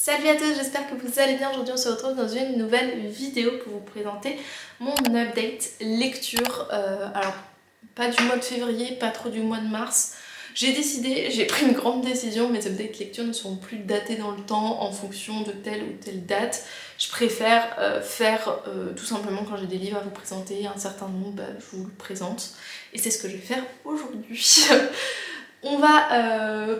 Salut à tous, j'espère que vous allez bien. Aujourd'hui on se retrouve dans une nouvelle vidéo pour vous présenter mon update lecture. Alors pas du mois de février, pas trop du mois de mars. J'ai pris une grande décision, mes updates lecture ne seront plus datés dans le temps en fonction de telle ou telle date. Je préfère faire tout simplement quand j'ai des livres à vous présenter, un certain nombre, je vous le présente. Et c'est ce que je vais faire aujourd'hui. On va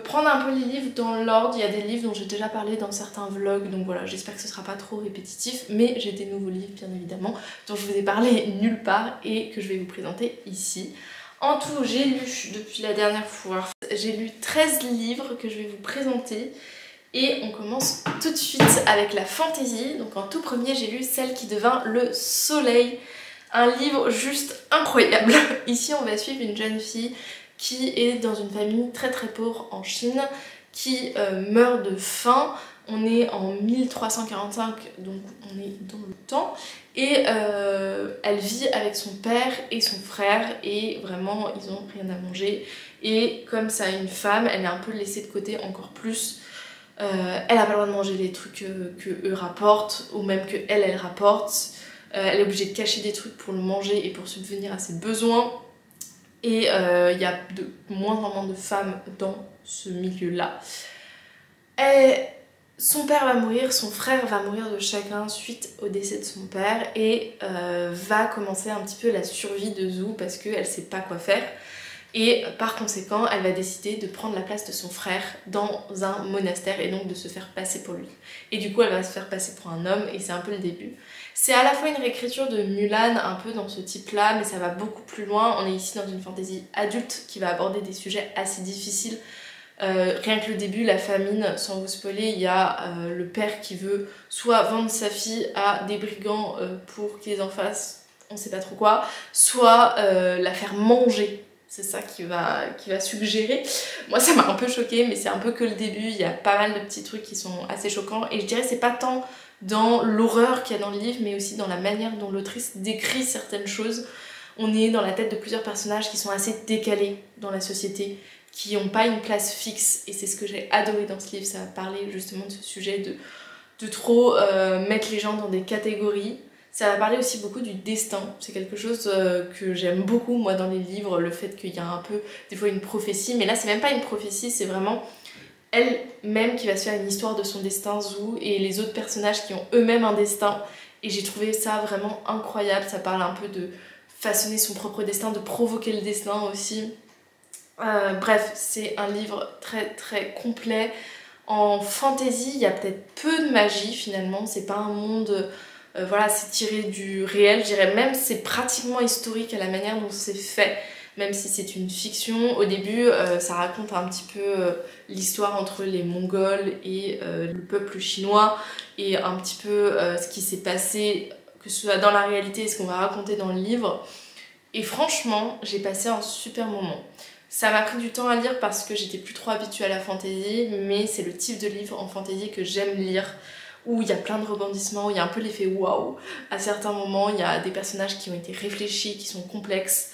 prendre un peu les livres dans l'ordre. Il y a des livres dont j'ai déjà parlé dans certains vlogs, donc voilà, j'espère que ce sera pas trop répétitif, mais j'ai des nouveaux livres bien évidemment dont je vous ai parlé nulle part et que je vais vous présenter ici. En tout, j'ai lu depuis la dernière fois, j'ai lu 13 livres que je vais vous présenter et on commence tout de suite avec la fantaisie. Donc en tout premier, j'ai lu Celle qui devint le soleil, un livre juste incroyable. Ici, on va suivre une jeune fille qui est dans une famille très très pauvre en Chine, qui meurt de faim. On est en 1345, donc on est dans le temps, et elle vit avec son père et son frère, et vraiment ils ont rien à manger. Et comme ça, une femme, elle est un peu laissée de côté encore plus. Elle a pas le droit de manger les trucs que eux rapportent, ou même que elle rapporte. Elle est obligée de cacher des trucs pour le manger et pour subvenir à ses besoins. Et il y a de moins en moins de femmes dans ce milieu-là. Son père va mourir, son frère va mourir de chagrin suite au décès de son père et va commencer un petit peu la survie de Zhu parce qu'elle sait pas quoi faire. Et par conséquent, elle va décider de prendre la place de son frère dans un monastère et donc de se faire passer pour lui. Et du coup, elle va se faire passer pour un homme et c'est un peu le début. C'est à la fois une réécriture de Mulan, un peu dans ce type-là, mais ça va beaucoup plus loin. On est ici dans une fantaisie adulte qui va aborder des sujets assez difficiles. Rien que le début, la famine, sans vous spoiler, il y a le père qui veut soit vendre sa fille à des brigands pour qu'ils en fassent on sait pas trop quoi, soit la faire manger. C'est ça qui va suggérer. Moi ça m'a un peu choquée, mais c'est un peu que le début, il y a pas mal de petits trucs qui sont assez choquants. Et je dirais c'est pas tant dans l'horreur qu'il y a dans le livre, mais aussi dans la manière dont l'autrice décrit certaines choses. On est dans la tête de plusieurs personnages qui sont assez décalés dans la société, qui n'ont pas une place fixe, et c'est ce que j'ai adoré dans ce livre. Ça va parler justement de ce sujet de trop mettre les gens dans des catégories. Ça va parler aussi beaucoup du destin, c'est quelque chose que j'aime beaucoup moi dans les livres, le fait qu'il y a un peu des fois une prophétie, mais là c'est même pas une prophétie, c'est vraiment elle-même qui va se faire une histoire de son destin, Zhu, et les autres personnages qui ont eux-mêmes un destin, et j'ai trouvé ça vraiment incroyable. Ça parle un peu de façonner son propre destin, de provoquer le destin aussi. Bref, c'est un livre très très complet. En fantasy, il y a peut-être peu de magie finalement, c'est pas un monde... voilà, c'est tiré du réel, je dirais même c'est pratiquement historique à la manière dont c'est fait, même si c'est une fiction. Au début, ça raconte un petit peu l'histoire entre les Mongols et le peuple chinois, et un petit peu ce qui s'est passé, que ce soit dans la réalité et ce qu'on va raconter dans le livre. Et franchement, j'ai passé un super moment. Ça m'a pris du temps à lire parce que j'étais plus trop habituée à la fantaisie, mais c'est le type de livre en fantaisie que j'aime lire, où il y a plein de rebondissements, où il y a un peu l'effet waouh. À certains moments, il y a des personnages qui ont été réfléchis, qui sont complexes.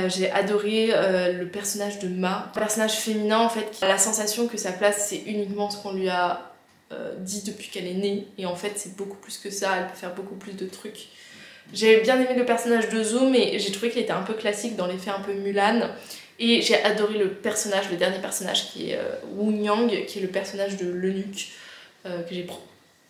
J'ai adoré le personnage de Ma, un personnage féminin en fait, qui a la sensation que sa place c'est uniquement ce qu'on lui a dit depuis qu'elle est née, et en fait c'est beaucoup plus que ça, elle peut faire beaucoup plus de trucs. J'ai bien aimé le personnage de Zhu, mais j'ai trouvé qu'il était un peu classique dans l'effet un peu Mulan. Et j'ai adoré le personnage, le dernier personnage qui est Wu Yang, qui est le personnage de l'eunuque, que j'ai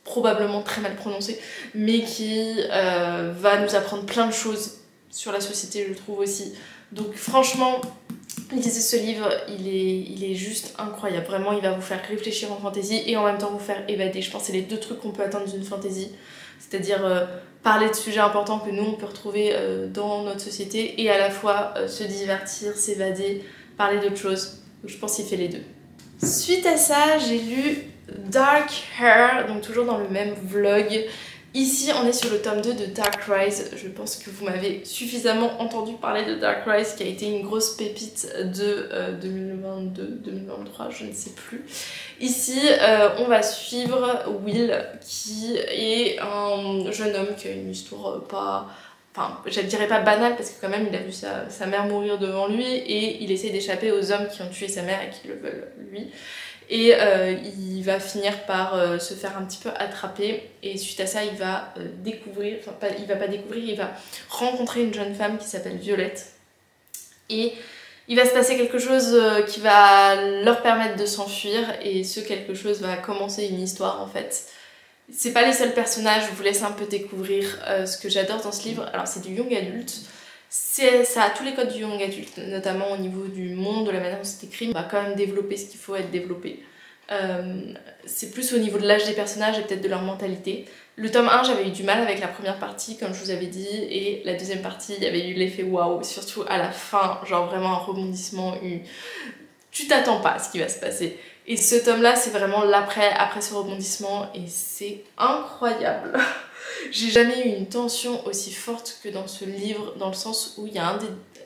probablement très mal prononcé, mais qui va nous apprendre plein de choses sur la société, je trouve aussi. Donc franchement, lisez ce livre, il est juste incroyable. Vraiment, il va vous faire réfléchir en fantaisie et en même temps vous faire évader. Je pense que c'est les deux trucs qu'on peut attendre d'une fantaisie, c'est-à-dire parler de sujets importants que nous on peut retrouver dans notre société, et à la fois se divertir, s'évader, parler d'autres choses. Donc je pense qu'il fait les deux. Suite à ça, j'ai lu Dark Hair, donc toujours dans le même vlog. Ici, on est sur le tome 2 de Dark Rise. Je pense que vous m'avez suffisamment entendu parler de Dark Rise, qui a été une grosse pépite de 2022-2023, je ne sais plus. Ici, on va suivre Will, qui est un jeune homme qui a une histoire pas... Enfin, je ne dirais pas banale, parce que quand même, il a vu sa mère mourir devant lui, et il essaie d'échapper aux hommes qui ont tué sa mère et qui le veulent lui. et il va finir par se faire un petit peu attraper, et suite à ça il va découvrir, enfin il va pas découvrir, il va rencontrer une jeune femme qui s'appelle Violette, et il va se passer quelque chose qui va leur permettre de s'enfuir, et ce quelque chose va commencer une histoire en fait. C'est pas les seuls personnages, je vous laisse un peu découvrir ce que j'adore dans ce livre. Alors c'est du young adulte, ça a tous les codes du young adulte, notamment au niveau du monde, de la manière dont c'est écrit. On va quand même développer ce qu'il faut être développé. C'est plus au niveau de l'âge des personnages et peut-être de leur mentalité. Le tome 1, j'avais eu du mal avec la première partie, comme je vous avais dit, et la deuxième partie, il y avait eu l'effet waouh, surtout à la fin, genre vraiment un rebondissement, tu t'attends pas à ce qui va se passer. Et ce tome-là, c'est vraiment l'après, après ce rebondissement, et c'est incroyable. J'ai jamais eu une tension aussi forte que dans ce livre, dans le sens où il y a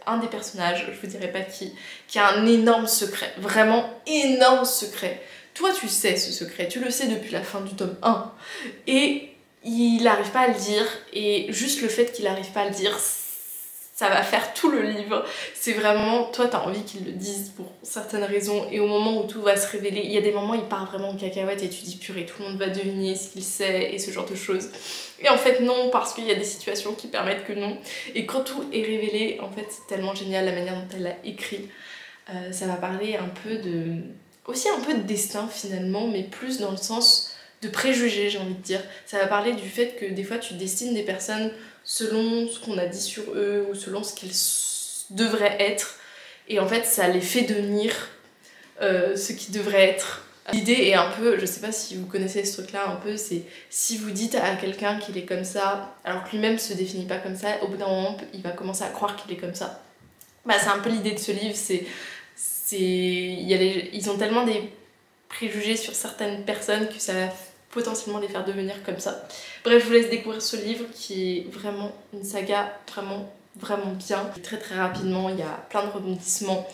un des personnages, je vous dirai pas qui a un énorme secret, vraiment énorme secret. Toi tu sais ce secret, tu le sais depuis la fin du tome 1, et il n'arrive pas à le dire, et juste le fait qu'il n'arrive pas à le dire, ça va faire tout le livre. C'est vraiment, toi t'as envie qu'ils le disent pour certaines raisons, et au moment où tout va se révéler, il y a des moments où il part vraiment en cacahuète et tu dis purée, tout le monde va deviner ce qu'il sait et ce genre de choses. Et en fait non, parce qu'il y a des situations qui permettent que non. Et quand tout est révélé, en fait c'est tellement génial la manière dont elle l'a écrit. Ça va parler un peu de... aussi un peu de destin finalement, mais plus dans le sens de préjugés, j'ai envie de dire. Ça va parler du fait que des fois tu destines des personnes selon ce qu'on a dit sur eux ou selon ce qu'ils devraient être, et en fait ça les fait devenir ce qu'ils devraient être. L'idée est un peu, je sais pas si vous connaissez ce truc là un peu, c'est si vous dites à quelqu'un qu'il est comme ça alors que lui-même se définit pas comme ça, au bout d'un moment il va commencer à croire qu'il est comme ça. Bah, c'est un peu l'idée de ce livre, ils ont tellement des préjugés sur certaines personnes que ça va potentiellement les faire devenir comme ça. Bref, je vous laisse découvrir ce livre qui est vraiment une saga vraiment bien. Très très rapidement, il y a plein de rebondissements.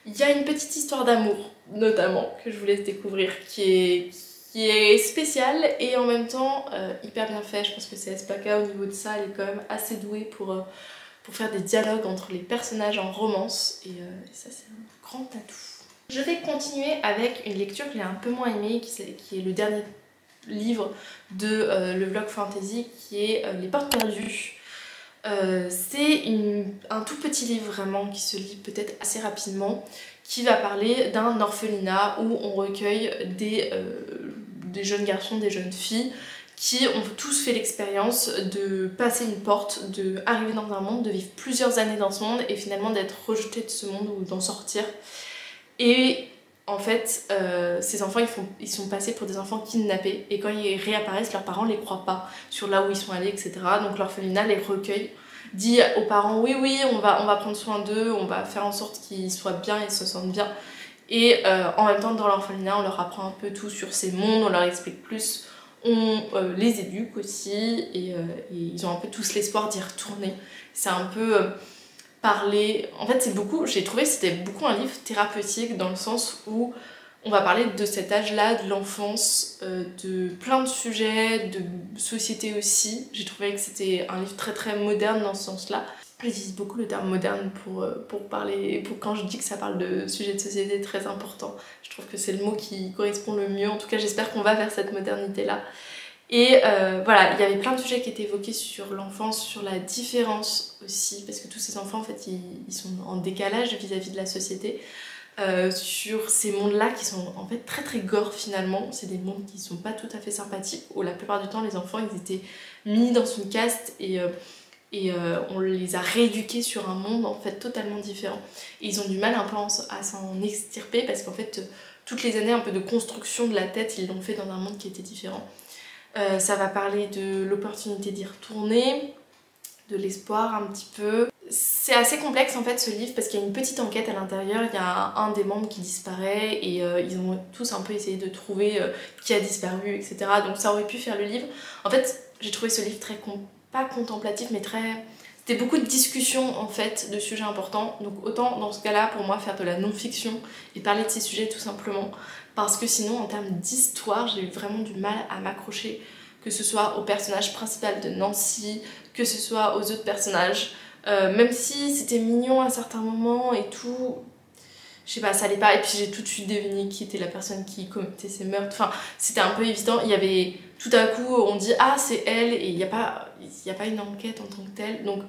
Il y a une petite histoire d'amour, notamment, que je vous laisse découvrir, qui est spéciale et en même temps hyper bien fait. Je pense que c'est Espaka au niveau de ça, elle est quand même assez douée pour faire des dialogues entre les personnages en romance, et ça c'est un grand atout. Je vais continuer avec une lecture que j'ai un peu moins aimée, qui est le dernier livre de le vlog fantasy, qui est Les Portes Perdues. C'est un tout petit livre vraiment qui se lit peut-être assez rapidement, qui va parler d'un orphelinat où on recueille des jeunes garçons, des jeunes filles qui ont tous fait l'expérience de passer une porte, d'arriver dans un monde, de vivre plusieurs années dans ce monde et finalement d'être rejetés de ce monde ou d'en sortir. Et en fait, ces enfants, ils sont passés pour des enfants kidnappés, et quand ils réapparaissent, leurs parents les croient pas sur là où ils sont allés, etc. Donc l'orphelinat les recueille, dit aux parents oui, on va prendre soin d'eux, on va faire en sorte qu'ils soient bien et se sentent bien. Et en même temps, dans l'orphelinat, on leur apprend un peu tout sur ces mondes, on leur explique plus, on les éduque aussi, et ils ont un peu tous l'espoir d'y retourner. C'est un peu parler... En fait, j'ai trouvé que c'était beaucoup un livre thérapeutique, dans le sens où on va parler de cet âge-là, de l'enfance, de plein de sujets, de société aussi. J'ai trouvé que c'était un livre très très moderne dans ce sens-là. J'utilise beaucoup le terme moderne pour parler, quand je dis que ça parle de sujets de société très importants. Je trouve que c'est le mot qui correspond le mieux. En tout cas, j'espère qu'on va vers cette modernité-là. Et voilà, il y avait plein de sujets qui étaient évoqués sur l'enfance, sur la différence aussi, parce que tous ces enfants, en fait, ils sont en décalage vis-à-vis de la société. Sur ces mondes-là qui sont en fait très très gore finalement. C'est des mondes qui sont pas tout à fait sympathiques, où la plupart du temps les enfants ils étaient mis dans une caste, et on les a rééduqués sur un monde en fait totalement différent. Et ils ont du mal un peu à s'en extirper, parce qu'en fait toutes les années un peu de construction de la tête, ils l'ont fait dans un monde qui était différent. Ça va parler de l'opportunité d'y retourner, de l'espoir un petit peu. C'est assez complexe en fait ce livre, parce qu'il y a une petite enquête à l'intérieur, il y a un des membres qui disparaît, et ils ont tous un peu essayé de trouver qui a disparu, etc. Donc ça aurait pu faire le livre. En fait, j'ai trouvé ce livre très, pas contemplatif, mais très... C'était beaucoup de discussions en fait, de sujets importants. Donc autant dans ce cas-là, pour moi, faire de la non-fiction et parler de ces sujets tout simplement. Parce que sinon, en termes d'histoire, j'ai eu vraiment du mal à m'accrocher, que ce soit au personnage principal de Nancy, que ce soit aux autres personnages. Même si c'était mignon à certains moments et tout, je sais pas, ça allait pas. Et puis j'ai tout de suite deviné qui était la personne qui commettait ces meurtres. Enfin, c'était un peu évident. Il y avait tout à coup, on dit ah c'est elle, et il n'y a pas une enquête en tant que telle. Donc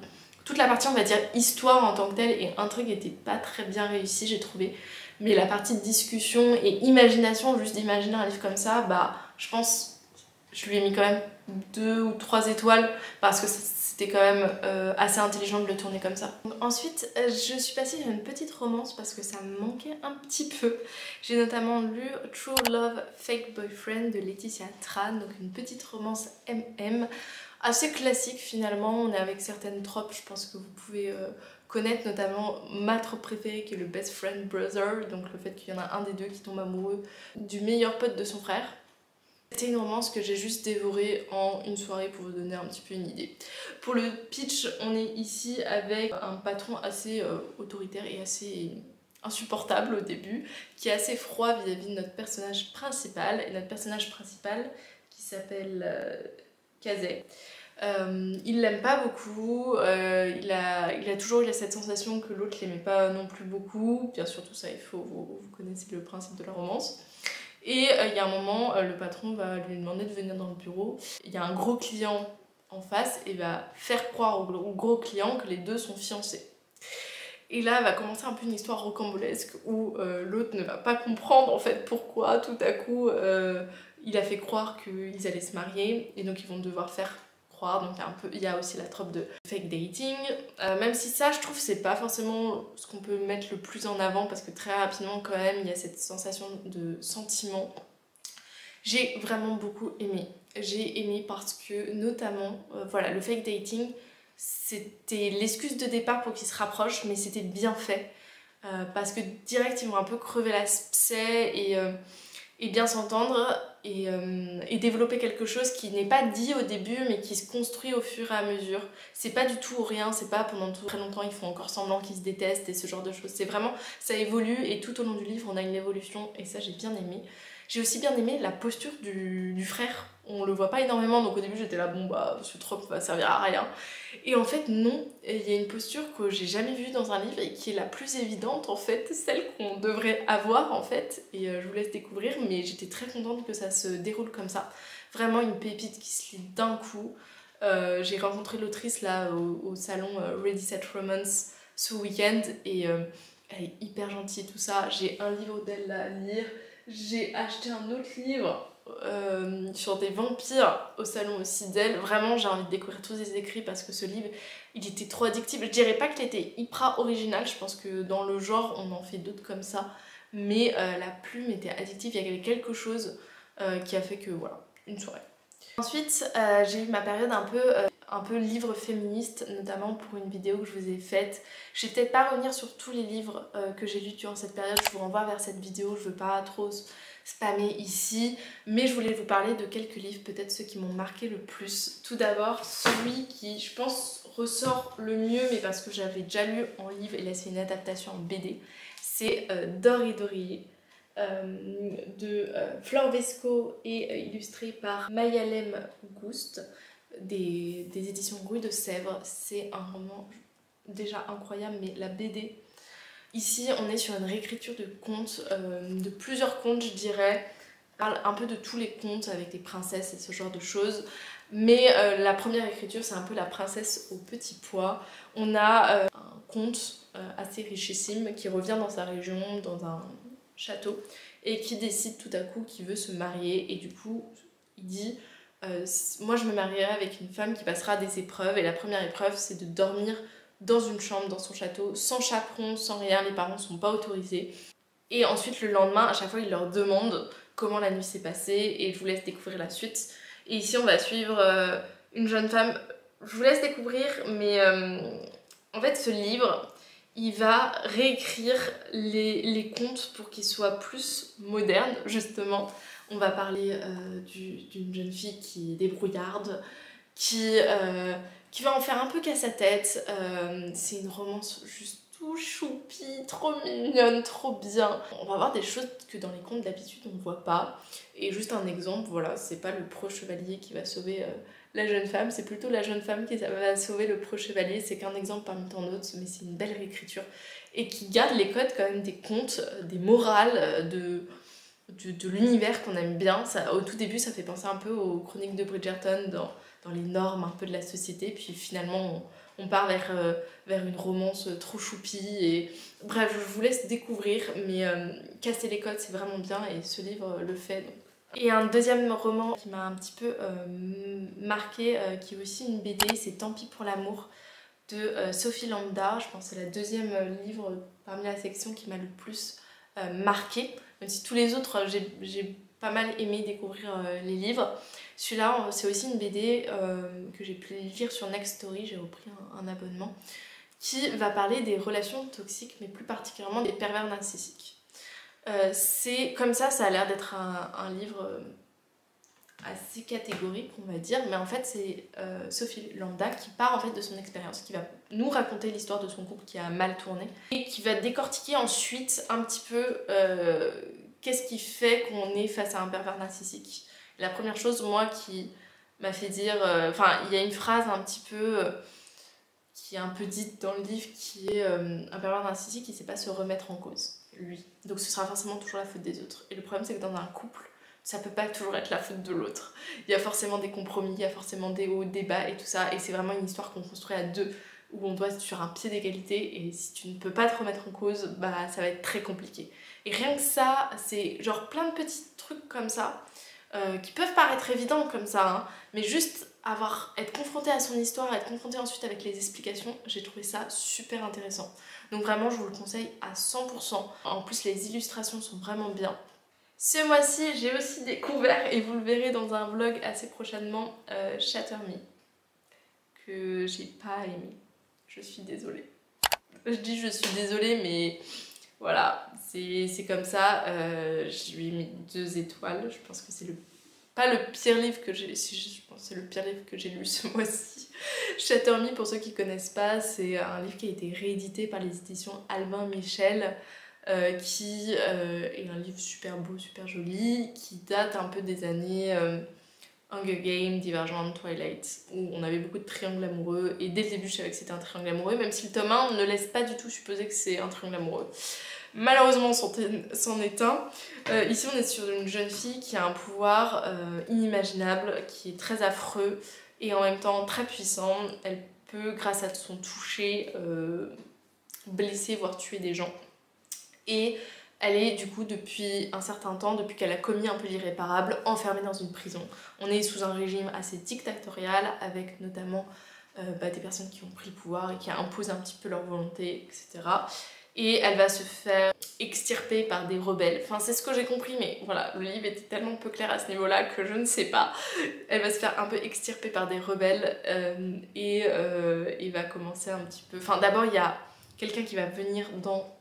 toute la partie on va dire histoire en tant que telle et intrigue était pas très bien réussie, j'ai trouvé. Mais la partie discussion et imagination, juste d'imaginer un livre comme ça, bah je pense je lui ai mis quand même 2 ou 3 étoiles parce que c'était quand même assez intelligent de le tourner comme ça. Donc, ensuite, je suis passée sur une petite romance parce que ça me manquait un petit peu. J'ai notamment lu True Love Fake Boyfriend de Laetitia Tran, donc une petite romance MM, assez classique finalement. On est avec certaines tropes, je pense que vous pouvez connaître, notamment ma trope préférée qui est le best friend brother, donc le fait qu'il y en a un des deux qui tombe amoureux du meilleur pote de son frère. C'était une romance que j'ai juste dévorée en une soirée pour vous donner un petit peu une idée. Pour le pitch, on est ici avec un patron assez autoritaire et assez insupportable au début, qui est assez froid vis-à-vis de notre personnage principal. Et notre personnage principal, qui s'appelle Kazé, il l'aime pas beaucoup, il a toujours eu cette sensation que l'autre l'aimait pas non plus beaucoup. Bien sûr, tout ça, vous connaissez le principe de la romance. Et il y a un moment, le patron va lui demander de venir dans le bureau. Il y a un gros client en face et va faire croire au gros client que les deux sont fiancés. Et là va commencer un peu une histoire rocambolesque où l'autre ne va pas comprendre en fait pourquoi tout à coup il a fait croire qu'ils allaient se marier et donc ils vont devoir faire croire. Donc il y a aussi la trope de fake dating, même si ça je trouve c'est pas forcément ce qu'on peut mettre le plus en avant parce que très rapidement quand même il y a cette sensation de sentiment. J'ai vraiment beaucoup aimé. J'ai aimé parce que notamment voilà, le fake dating c'était l'excuse de départ pour qu'ils se rapprochent, mais c'était bien fait parce que direct ils vont un peu crever l'abcès et bien s'entendre et développer quelque chose qui n'est pas dit au début mais qui se construit au fur et à mesure. C'est pas du tout ou rien, c'est pas pendant très longtemps ils font encore semblant qu'ils se détestent et ce genre de choses. C'est vraiment, ça évolue et tout au long du livre on a une évolution et ça j'ai bien aimé. J'ai aussi bien aimé la posture du frère. On le voit pas énormément donc au début j'étais là bon bah ce trope va servir à rien. Et en fait non, il y a une posture que j'ai jamais vue dans un livre et qui est la plus évidente en fait, celle qu'on devrait avoir en fait. Et je vous laisse découvrir mais j'étais très contente que ça se déroule comme ça. Vraiment une pépite qui se lit d'un coup. J'ai rencontré l'autrice là au salon Ready Set Romance ce week-end et elle est hyper gentille tout ça. J'ai un livre d'elle là à lire. J'ai acheté un autre livre sur des vampires au salon aussi d'elle. Vraiment j'ai envie de découvrir tous ses écrits parce que ce livre il était trop addictif. Je dirais pas qu'il était hyper original, je pense que dans le genre on en fait d'autres comme ça, mais la plume était addictive, il y avait quelque chose qui a fait que voilà, une soirée. Ensuite j'ai eu ma période un peu livre féministe, notamment pour une vidéo que je vous ai faite. Je vais peut-être pas revenir sur tous les livres que j'ai lus durant cette période, je vous renvoie vers cette vidéo, je veux pas trop spammer ici, mais je voulais vous parler de quelques livres, peut-être ceux qui m'ont marqué le plus. Tout d'abord, celui qui, je pense, ressort le mieux, mais parce que j'avais déjà lu en livre, et là c'est une adaptation en BD, c'est D'or et d'oreiller de Flore Vesco et illustré par Mayalem Ghoust des éditions Rue de Sèvres. C'est un roman déjà incroyable, mais la BD, ici on est sur une réécriture de contes, de plusieurs contes je dirais. On parle un peu de tous les contes avec des princesses et ce genre de choses, mais la première écriture c'est un peu la princesse au petit pois. On a un conte assez richissime qui revient dans sa région, dans un château, et qui décide tout à coup qu'il veut se marier et du coup il dit moi je me marierai avec une femme qui passera des épreuves et la première épreuve c'est de dormir dans une chambre dans son château sans chaperon, sans rien, les parents sont pas autorisés. Et ensuite le lendemain à chaque fois il leur demande comment la nuit s'est passée et je vous laisse découvrir la suite. Et ici on va suivre une jeune femme, je vous laisse découvrir, mais en fait ce livre il va réécrire les contes pour qu'ils soient plus modernes justement. On va parler d'une jeune fille qui est débrouillarde, qui va en faire un peu qu'à sa tête. C'est une romance juste tout choupi, trop mignonne, trop bien. On va voir des choses que dans les contes d'habitude on ne voit pas. Et juste un exemple, voilà, c'est pas le pro chevalier qui va sauver la jeune femme, c'est plutôt la jeune femme qui va sauver le preux chevalier. C'est qu'un exemple parmi tant d'autres, mais c'est une belle réécriture. Et qui garde les codes quand même des contes, des morales, de l'univers qu'on aime bien. Ça, au tout début, ça fait penser un peu aux chroniques de Bridgerton, dans les normes un peu de la société. Puis finalement, on part vers une romance trop choupie. Et... Bref, je vous laisse découvrir, mais casser les codes, c'est vraiment bien, et ce livre le fait. Donc. Et un deuxième roman qui m'a un petit peu marqué, qui est aussi une BD, c'est Tant pis pour l'amour de Sophie Lambda. Je pense que c'est le deuxième livre parmi la section qui m'a le plus marqué. Même si tous les autres, j'ai pas mal aimé découvrir les livres. Celui-là, c'est aussi une BD que j'ai pu lire sur Next Story, j'ai repris un abonnement, qui va parler des relations toxiques, mais plus particulièrement des pervers narcissiques. C'est comme ça a l'air d'être un livre assez catégorique, on va dire, mais en fait c'est Sophie Lambda qui part en fait de son expérience, qui va nous raconter l'histoire de son couple qui a mal tourné, et qui va décortiquer ensuite un petit peu qu'est-ce qui fait qu'on est face à un pervers narcissique. La première chose, moi, qui m'a fait dire... Enfin, il y a une phrase un petit peu... qui est un peu dite dans le livre, qui est un pervers narcissique qui ne sait pas se remettre en cause, lui. Donc ce sera forcément toujours la faute des autres. Et le problème, c'est que dans un couple, ça peut pas toujours être la faute de l'autre. Il y a forcément des compromis, il y a forcément des hauts, des bas et tout ça. Et c'est vraiment une histoire qu'on construit à deux, où on doit être sur un pied d'égalité. Et si tu ne peux pas te remettre en cause, bah ça va être très compliqué. Et rien que ça, c'est genre plein de petits trucs comme ça, qui peuvent paraître évidents comme ça, hein, mais juste être confronté à son histoire, être confronté ensuite avec les explications, j'ai trouvé ça super intéressant. Donc vraiment, je vous le conseille à 100%. En plus, les illustrations sont vraiment bien. Ce mois-ci, j'ai aussi découvert, et vous le verrez dans un vlog assez prochainement, Shatter Me, que j'ai pas aimé. Je suis désolée. Je dis je suis désolée, mais voilà, c'est comme ça. Je lui ai mis 2 étoiles. Je pense que c'est pas le pire livre que j'ai... Je pense que c'est le pire livre que j'ai lu ce mois-ci. Shatter Me, pour ceux qui connaissent pas, c'est un livre qui a été réédité par les éditions Albin Michel, qui est un livre super beau, super joli, qui date un peu des années Hunger Games, Divergent, Twilight, où on avait beaucoup de triangles amoureux, et dès le début je savais que c'était un triangle amoureux, même si le tome 1 ne laisse pas du tout supposer que c'est un triangle amoureux. Malheureusement, c'en est un. Ici, on est sur une jeune fille qui a un pouvoir inimaginable, qui est très affreux et en même temps très puissant. Elle peut, grâce à son toucher, blesser, voire tuer des gens. Et elle est du coup depuis un certain temps, depuis qu'elle a commis un peu l'irréparable, enfermée dans une prison. On est sous un régime assez dictatorial, avec notamment des personnes qui ont pris le pouvoir et qui imposent un petit peu leur volonté, etc. Et elle va se faire extirper par des rebelles. Enfin, c'est ce que j'ai compris, mais voilà, le livre était tellement peu clair à ce niveau-là que je ne sais pas. Elle va se faire un peu extirper par des rebelles et va commencer un petit peu... Enfin, d'abord, il y a quelqu'un qui va venir dans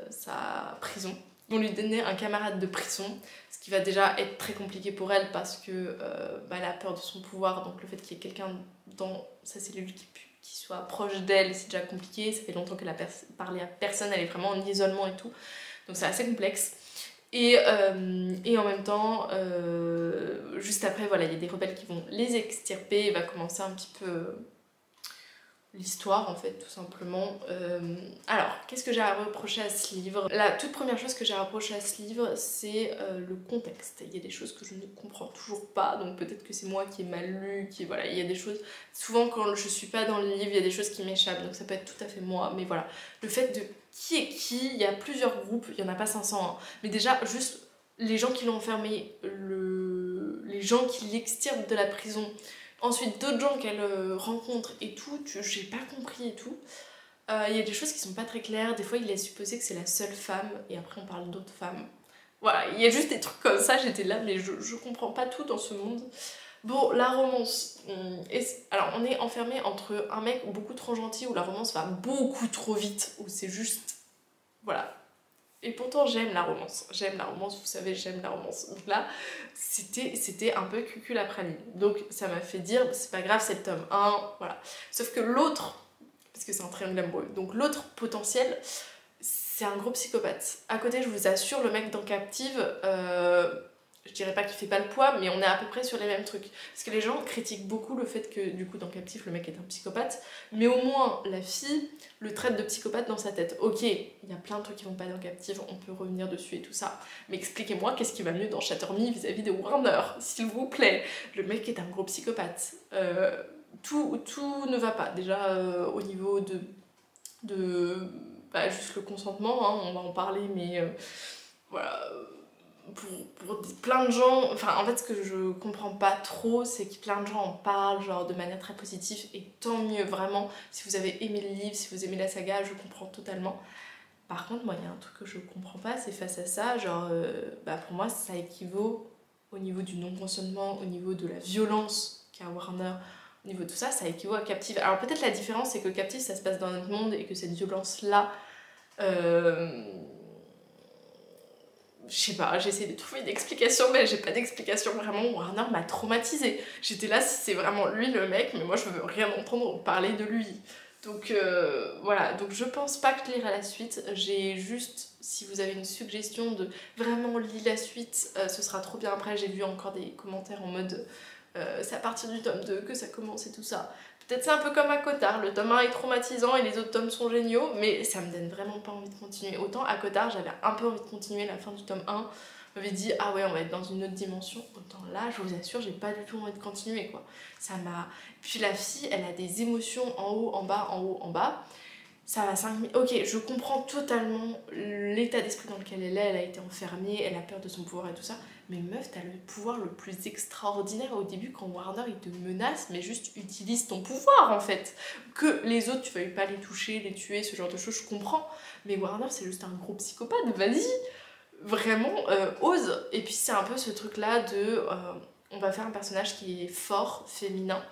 sa prison. Ils vont lui donner un camarade de prison, ce qui va déjà être très compliqué pour elle parce que elle a peur de son pouvoir, donc le fait qu'il y ait quelqu'un dans sa cellule qui soit proche d'elle, c'est déjà compliqué, ça fait longtemps qu'elle a parlé à personne, elle est vraiment en isolement et tout, donc c'est assez complexe. Et en même temps, juste après, voilà, il y a des rebelles qui vont les extirper, et va commencer un petit peu l'histoire en fait, tout simplement. Alors, qu'est-ce que j'ai à reprocher à ce livre? La toute première chose que j'ai à reprocher à ce livre, c'est le contexte. Il y a des choses que je ne comprends toujours pas, donc peut-être que c'est moi qui ai mal lu, voilà, il y a des choses... Souvent quand je suis pas dans le livre, il y a des choses qui m'échappent, donc ça peut être tout à fait moi, mais voilà. Le fait de qui est qui, il y a plusieurs groupes, il y en a pas 500, hein, mais déjà, juste les gens qui l'ont enfermé, les gens qui l'extirpent de la prison, ensuite d'autres gens qu'elle rencontre et tout, j'ai pas compris et tout. Il y a des choses qui sont pas très claires, des fois il laisse supposer que c'est la seule femme et après on parle d'autres femmes. Voilà, il y a juste des trucs comme ça, j'étais là mais je comprends pas tout dans ce monde. Bon, la romance, alors on est enfermé entre un mec beaucoup trop gentil où la romance va beaucoup trop vite, où c'est juste... Voilà. Et pourtant j'aime la romance, vous savez, j'aime la romance. Donc là, c'était un peu cucul à praline. Donc ça m'a fait dire, c'est pas grave, c'est le tome 1, voilà. Sauf que l'autre, parce que c'est un triangle amoureux, donc l'autre potentiel, c'est un gros psychopathe. À côté, je vous assure, le mec dans Captive, je dirais pas qu'il fait pas le poids, mais on est à peu près sur les mêmes trucs. Parce que les gens critiquent beaucoup le fait que, du coup, dans Captif, le mec est un psychopathe, mais au moins, la fille le traite de psychopathe dans sa tête. Ok, il y a plein de trucs qui vont pas dans Captif, on peut revenir dessus et tout ça, mais expliquez-moi qu'est-ce qui va mieux dans Shatter Me vis-à-vis de Warner, s'il vous plaît. Le mec est un gros psychopathe. Tout ne va pas. Déjà, au niveau de bah, juste le consentement, hein, on va en parler, mais voilà, pour plein de gens, enfin en fait ce que je comprends pas trop, c'est que plein de gens en parlent genre de manière très positive, et tant mieux, vraiment, si vous avez aimé le livre, si vous aimez la saga, je comprends totalement. Par contre, moi il y a un truc que je comprends pas, c'est face à ça, genre bah, pour moi ça équivaut au niveau du non-consentement, au niveau de la violence qu'a Warner, au niveau de tout ça, ça équivaut à Captive. Alors peut-être la différence c'est que Captive ça se passe dans notre monde et que cette violence là je sais pas, j'essaie de trouver une explication, mais j'ai pas d'explication. Vraiment, Warner m'a traumatisée. J'étais là, si c'est vraiment lui le mec, mais moi je veux rien entendre parler de lui. Donc voilà, donc je pense pas que je lirai la suite. J'ai juste, si vous avez une suggestion de vraiment lire la suite, ce sera trop bien. Après, j'ai vu encore des commentaires en mode c'est à partir du tome 2 que ça commence et tout ça. Peut-être c'est un peu comme à Cotard, le tome 1 est traumatisant et les autres tomes sont géniaux, mais ça me donne vraiment pas envie de continuer. Autant à Cotard, j'avais un peu envie de continuer la fin du tome 1, je m'avais dit ah ouais on va être dans une autre dimension, autant là je vous assure j'ai pas du tout envie de continuer quoi. Ça m'a... Puis la fille elle a des émotions en haut, en bas, en haut, en bas. Ça va 5 minutes. Ok, je comprends totalement l'état d'esprit dans lequel elle est, elle a été enfermée, elle a peur de son pouvoir et tout ça. Mais meuf, t'as le pouvoir le plus extraordinaire au début quand Warner il te menace, mais juste utilise ton pouvoir en fait. Que les autres, tu veuilles pas les toucher, les tuer, ce genre de choses, je comprends. Mais Warner c'est juste un gros psychopathe, vas-y. Vraiment, ose. Et puis c'est un peu ce truc là de... on va faire un personnage qui est fort, féminin.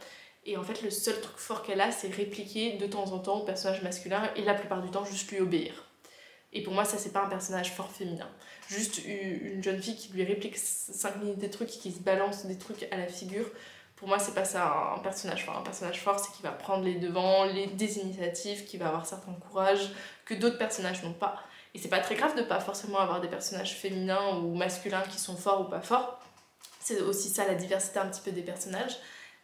Et en fait, le seul truc fort qu'elle a, c'est répliquer de temps en temps au personnage masculin et la plupart du temps, juste lui obéir. Et pour moi, ça, c'est pas un personnage fort féminin. Juste une jeune fille qui lui réplique 5 minutes des trucs et qui se balance des trucs à la figure. Pour moi, c'est pas ça un personnage fort. Un personnage fort, c'est qu'il va prendre les devants, des initiatives, qui va avoir certains courages que d'autres personnages n'ont pas. Et c'est pas très grave de pas forcément avoir des personnages féminins ou masculins qui sont forts ou pas forts. C'est aussi ça la diversité un petit peu des personnages.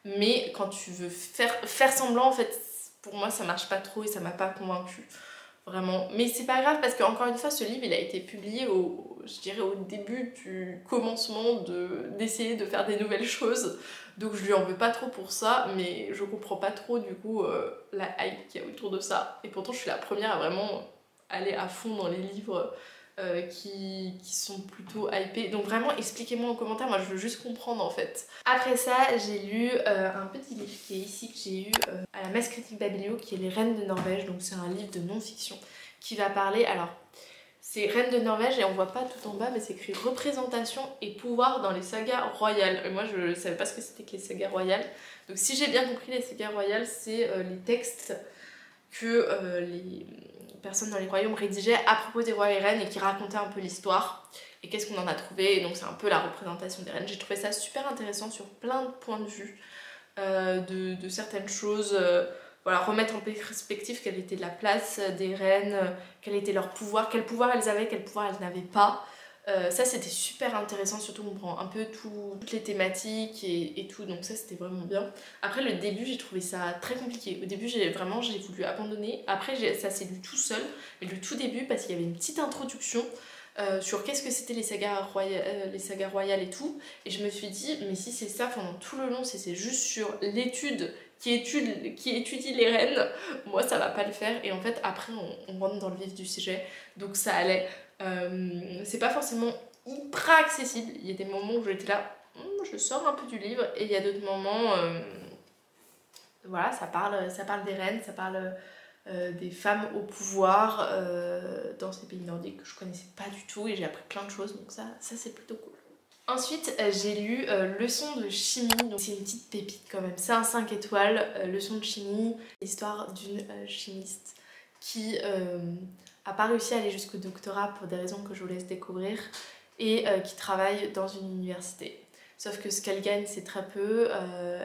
Mais quand tu veux faire semblant, en fait, pour moi ça marche pas trop et ça m'a pas convaincue. Vraiment. Mais c'est pas grave parce qu'encore une fois, ce livre il a été publié je dirais au début du commencement d'essayer de faire des nouvelles choses. Donc je lui en veux pas trop pour ça, mais je comprends pas trop du coup la hype qu'il y a autour de ça. Et pourtant je suis la première à vraiment aller à fond dans les livres qui sont plutôt hypés. Donc vraiment expliquez-moi en commentaire, moi je veux juste comprendre en fait. Après ça j'ai lu un petit livre qui est ici que j'ai eu à la Messe Critique Babylio qui est Les Reines de Norvège, donc c'est un livre de non-fiction qui va parler, alors c'est Reines de Norvège et on voit pas tout en bas mais c'est écrit représentation et pouvoir dans les sagas royales. Et moi je savais pas ce que c'était que les sagas royales, donc si j'ai bien compris les sagas royales c'est les textes que les personnes dans les royaumes rédigeaient à propos des rois et reines et qui racontaient un peu l'histoire et qu'est-ce qu'on en a trouvé, et donc c'est un peu la représentation des reines. J'ai trouvé ça super intéressant sur plein de points de vue de certaines choses, voilà, remettre en perspective quelle était la place des reines, quel était leur pouvoir, quel pouvoir elles avaient, quel pouvoir elles n'avaient pas. Ça c'était super intéressant, surtout on prend un peu toutes les thématiques et tout, donc ça c'était vraiment bien. Après le début j'ai trouvé ça très compliqué, au début j'ai voulu abandonner, après ça s'est lu tout seul, mais le tout début parce qu'il y avait une petite introduction sur qu'est-ce que c'était les sagas royales et tout, et je me suis dit mais si c'est ça pendant tout le long, si c'est juste sur l'étude qui étudie les reines, moi ça va pas le faire, et en fait après on rentre dans le vif du sujet, donc ça allait. C'est pas forcément hyper accessible, il y a des moments où j'étais là, je sors un peu du livre, et il y a d'autres moments, voilà, ça parle des reines, ça parle des femmes au pouvoir dans ces pays nordiques que je connaissais pas du tout, et j'ai appris plein de choses, donc ça c'est plutôt cool. Ensuite, j'ai lu Leçon de chimie, donc c'est une petite pépite quand même, c'est un 5 étoiles, Leçon de chimie, l'histoire d'une chimiste qui a pas réussi à aller jusqu'au doctorat pour des raisons que je vous laisse découvrir, et qui travaille dans une université. Sauf que ce qu'elle gagne c'est très peu,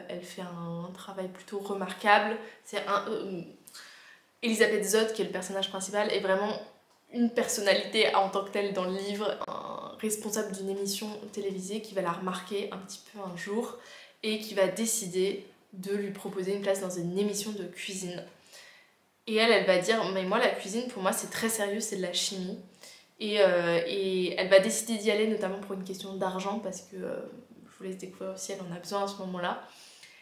elle fait un travail plutôt remarquable, c'est Elisabeth Zott qui est le personnage principal est vraiment une personnalité en tant que telle dans le livre, un responsable d'une émission télévisée qui va la remarquer un petit peu un jour et qui va décider de lui proposer une place dans une émission de cuisine. Et elle va dire mais moi la cuisine pour moi c'est très sérieux, c'est de la chimie. Et elle va décider d'y aller notamment pour une question d'argent parce que je vous laisse découvrir aussi, elle en a besoin à ce moment-là.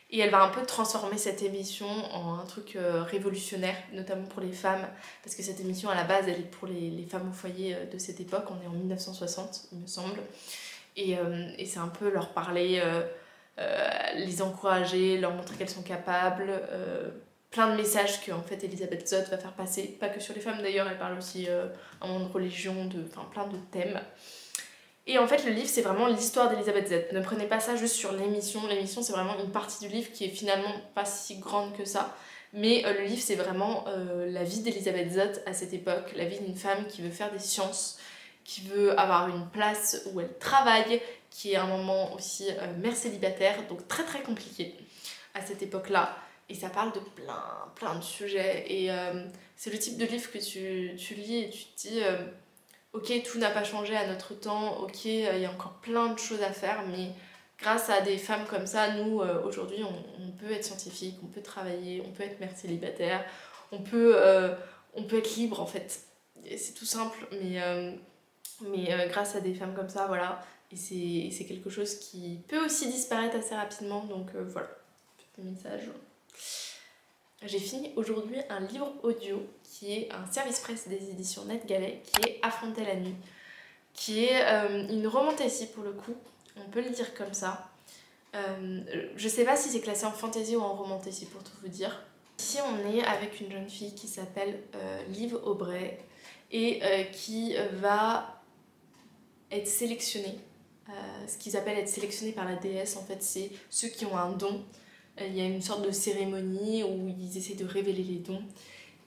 Et elle va un peu transformer cette émission en un truc révolutionnaire, notamment pour les femmes, parce que cette émission à la base elle est pour les femmes au foyer de cette époque, on est en 1960 il me semble. Et c'est un peu leur parler, les encourager, leur montrer qu'elles sont capables, plein de messages que en fait Elisabeth Zott va faire passer, pas que sur les femmes d'ailleurs, elle parle aussi un moment de religion, enfin plein de thèmes. Et en fait le livre c'est vraiment l'histoire d'Elisabeth Zott, ne prenez pas ça juste sur l'émission c'est vraiment une partie du livre qui est finalement pas si grande que ça, mais le livre c'est vraiment la vie d'Elisabeth Zott à cette époque, la vie d'une femme qui veut faire des sciences, qui veut avoir une place où elle travaille, qui est un moment aussi mère célibataire, donc très très compliqué à cette époque-là. Et ça parle de plein de sujets. Et c'est le type de livre que tu lis et tu te dis ok, tout n'a pas changé à notre temps, ok, il y a encore plein de choses à faire, mais grâce à des femmes comme ça, nous, aujourd'hui, on peut être scientifique, on peut travailler, on peut être mère célibataire, on peut être libre en fait. Et c'est tout simple, mais grâce à des femmes comme ça, voilà. Et c'est quelque chose qui peut aussi disparaître assez rapidement, donc voilà, petit message. J'ai fini aujourd'hui un livre audio qui est un service presse des éditions NetGalley, qui est Affronter la nuit, qui est une romantasy pour le coup, on peut le dire comme ça. Je sais pas si c'est classé en fantasy ou en romantasy pour tout vous dire. Ici on est avec une jeune fille qui s'appelle Liv Aubrey et qui va être sélectionnée. Ce qu'ils appellent être sélectionnée par la déesse, en fait c'est ceux qui ont un don. Il y a une sorte de cérémonie où ils essaient de révéler les dons.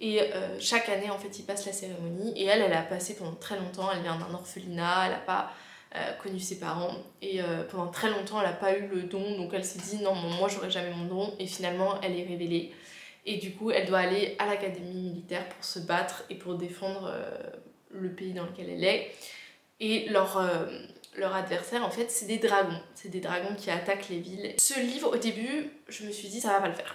Et chaque année, en fait, ils passent la cérémonie. Et elle a passé pendant très longtemps, elle vient d'un orphelinat, elle n'a pas connu ses parents. Et pendant très longtemps, elle n'a pas eu le don. Donc elle s'est dit, non, moi, j'aurai jamais mon don. Et finalement, elle est révélée. Et du coup, elle doit aller à l'académie militaire pour se battre et pour défendre le pays dans lequel elle est. Et leur adversaire en fait c'est des dragons qui attaquent les villes. Ce livre au début je me suis dit ça va pas le faire.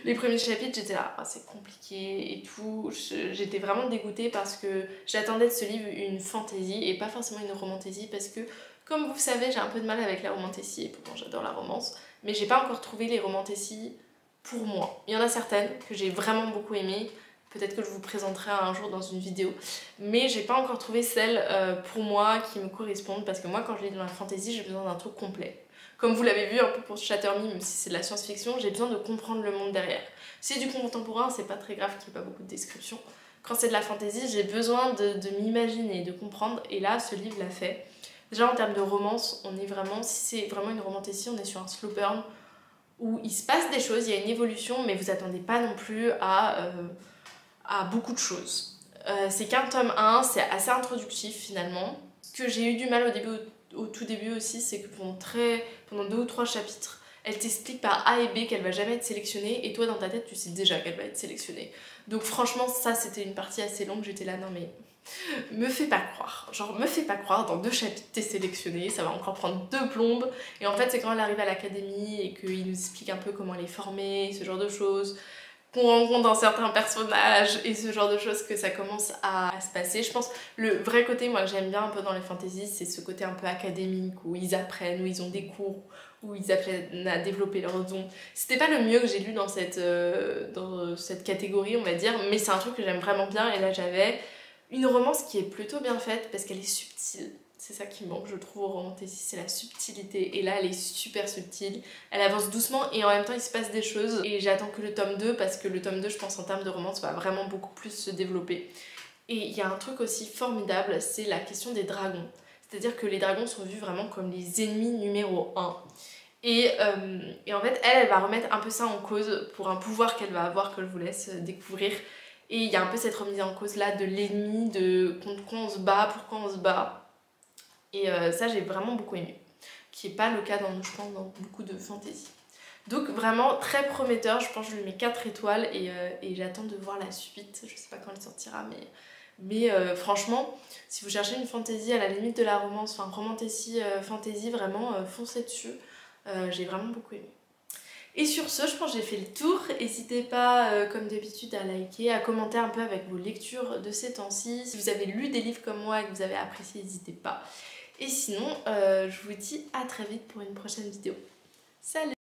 Les premiers chapitres j'étais là, oh, c'est compliqué et tout, j'étais vraiment dégoûtée parce que j'attendais de ce livre une fantaisie et pas forcément une romantasy parce que comme vous savez j'ai un peu de mal avec la romantasy et pourtant j'adore la romance, mais j'ai pas encore trouvé les romantaisies pour moi. Il y en a certaines que j'ai vraiment beaucoup aimées. Peut-être que je vous présenterai un jour dans une vidéo. Mais j'ai pas encore trouvé celle pour moi qui me correspondent. Parce que moi, quand je lis dans la fantasy, j'ai besoin d'un truc complet. Comme vous l'avez vu un peu pour Shatter Me, même si c'est de la science-fiction, j'ai besoin de comprendre le monde derrière. Si c'est du contemporain, c'est pas très grave qu'il n'y ait pas beaucoup de descriptions. Quand c'est de la fantasy, j'ai besoin de m'imaginer, de comprendre. Et là, ce livre l'a fait. Déjà, en termes de romance, on est vraiment, si c'est vraiment une romantasy, on est sur un slow burn où il se passe des choses, il y a une évolution, mais vous attendez pas non plus à beaucoup de choses. C'est qu'un tome 1, c'est assez introductif finalement. Ce que j'ai eu du mal au tout début aussi, c'est que pendant 2 ou 3 chapitres, elle t'explique par A et B qu'elle va jamais être sélectionnée et toi dans ta tête tu sais déjà qu'elle va être sélectionnée. Donc franchement ça c'était une partie assez longue, j'étais là non mais me fais pas croire, genre me fais pas croire, dans 2 chapitres t'es sélectionnée, ça va encore prendre 2 plombes. Et en fait c'est quand elle arrive à l'académie et qu'il nous explique un peu comment elle est formée, ce genre de choses, qu'on rencontre dans certains personnages et ce genre de choses que ça commence à se passer. Je pense le vrai côté moi que j'aime bien un peu dans les fantaisies, c'est ce côté un peu académique où ils apprennent, où ils ont des cours, où ils apprennent à développer leurs dons. C'était pas le mieux que j'ai lu dans cette catégorie on va dire, mais c'est un truc que j'aime vraiment bien. Et là j'avais une romance qui est plutôt bien faite parce qu'elle est subtile. C'est ça qui manque, je trouve, au romantasy, c'est la subtilité. Et là, elle est super subtile. Elle avance doucement et en même temps, il se passe des choses. Et j'attends que le tome 2 parce que le tome 2, je pense, en termes de romance, va vraiment beaucoup plus se développer. Et il y a un truc aussi formidable, c'est la question des dragons. C'est-à-dire que les dragons sont vus vraiment comme les ennemis numéro 1. Et en fait, elle va remettre un peu ça en cause pour un pouvoir qu'elle va avoir que je vous laisse découvrir. Et il y a un peu cette remise en cause là de l'ennemi, de contre quoi on se bat, pourquoi on se bat. Et ça j'ai vraiment beaucoup aimé, qui n'est pas le cas je pense dans beaucoup de fantasy. Donc vraiment très prometteur, je pense que je lui mets 4 étoiles et j'attends de voir la suite, je sais pas quand elle sortira Mais franchement, si vous cherchez une fantasy à la limite de la romance, enfin romantasy, fantasy, vraiment foncez dessus. J'ai vraiment beaucoup aimé. Et sur ce, je pense que j'ai fait le tour. N'hésitez pas, comme d'habitude, à liker, à commenter un peu avec vos lectures de ces temps-ci. Si vous avez lu des livres comme moi et que vous avez apprécié, n'hésitez pas. Et sinon, je vous dis à très vite pour une prochaine vidéo. Salut!